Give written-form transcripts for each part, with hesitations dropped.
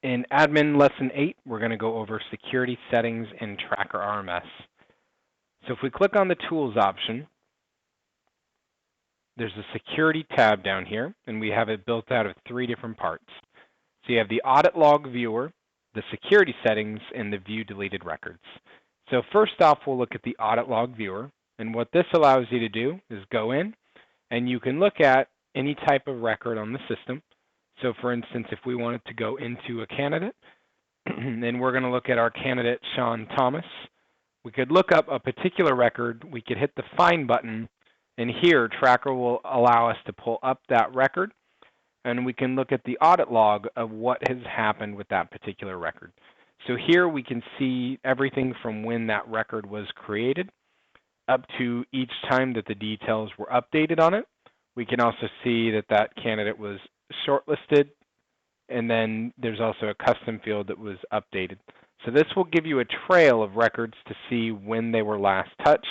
In Admin Lesson 8, we're going to go over security settings in TrackerRMS. So if we click on the Tools option, there's a Security tab down here, and we have it built out of 3 different parts. So you have the Audit Log Viewer, the Security Settings, and the View Deleted Records. So first off, we'll look at the Audit Log Viewer, and what this allows you to do is go in, and you can look at any type of record on the system. So for instance, if we wanted to go into a candidate, then we're going to look at our candidate, Sean Thomas. We could look up a particular record, we could hit the Find button, and here Tracker will allow us to pull up that record, and we can look at the audit log of what has happened with that particular record. So here we can see everything from when that record was created up to each time that the details were updated on it. We can also see that that candidate was shortlisted, and then there's also a custom field that was updated. So this will give you a trail of records to see when they were last touched,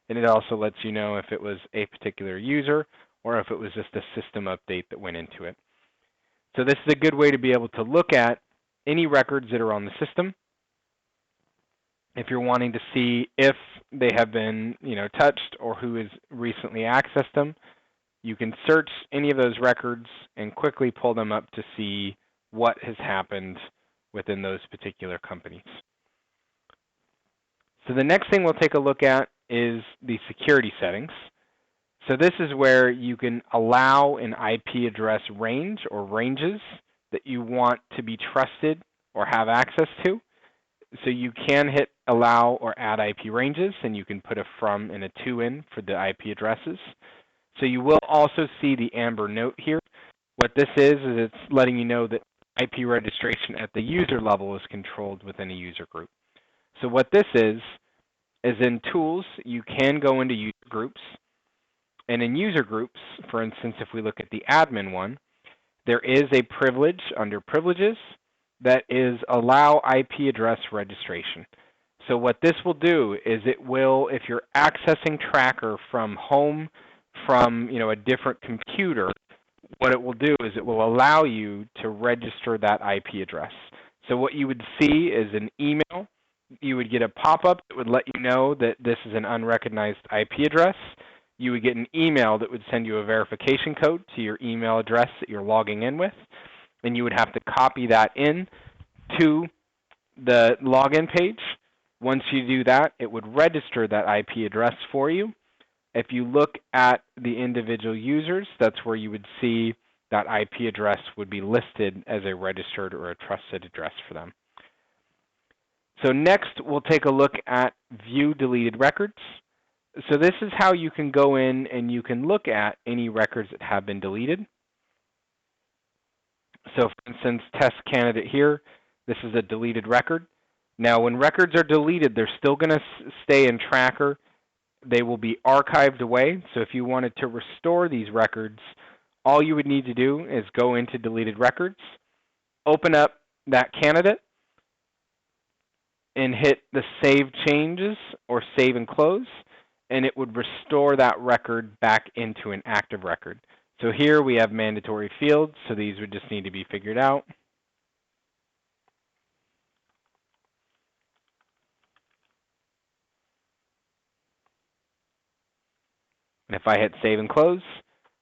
and it also lets you know if it was a particular user or if it was just a system update that went into it. So this is a good way to be able to look at any records that are on the system. If you're wanting to see if they have been, touched or who has recently accessed them, you can search any of those records and quickly pull them up to see what has happened within those particular companies. So the next thing we'll take a look at is the security settings. So this is where you can allow an IP address range or ranges that you want to be trusted or have access to. So you can hit allow or add IP ranges, and you can put a from and a to in for the IP addresses. So you will also see the amber note here. What this is it's letting you know that IP registration at the user level is controlled within a user group. So what this is in Tools, you can go into user groups. And in user groups, for instance, if we look at the admin one, there is a privilege under privileges that is allow IP address registration. So what this will do is it will, if you're accessing Tracker from home, from a different computer, what it will do is it will allow you to register that IP address. So what you would see is an email. You would get a pop-up that would let you know that this is an unrecognized IP address. You would get an email that would send you a verification code to your email address that you're logging in with, and you would have to copy that in to the login page. Once you do that, it would register that IP address for you. If you look at the individual users, that's where you would see that IP address would be listed as a registered or a trusted address for them. So next, we'll take a look at View Deleted Records. So this is how you can go in and you can look at any records that have been deleted. So for instance, test candidate here, this is a deleted record. Now when records are deleted, they're still going to stay in Tracker. They will be archived away. So if you wanted to restore these records, all you would need to do is go into deleted records, open up that candidate, and hit the Save Changes or Save and Close, and it would restore that record back into an active record. So here we have mandatory fields, so these would just need to be figured out. And if I hit Save and Close,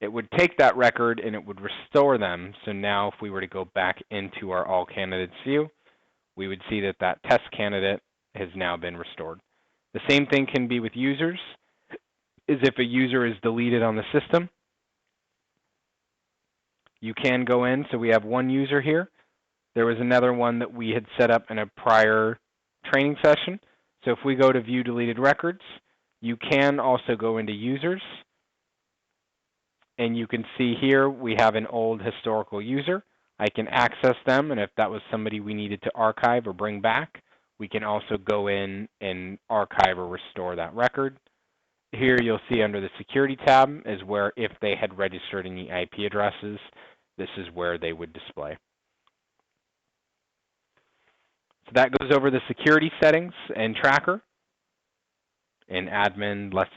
it would take that record and it would restore them. So now if we were to go back into our All Candidates view, we would see that that test candidate has now been restored. The same thing can be with users, is if a user is deleted on the system, you can go in. So we have one user here. There was another one that we had set up in a prior training session. So if we go to View Deleted Records, you can also go into Users, and you can see here we have an old historical user. I can access them, and if that was somebody we needed to archive or bring back, we can also go in and archive or restore that record. Here you'll see under the Security tab is where if they had registered any IP addresses, this is where they would display. So that goes over the security settings and Tracker in Admin Lesson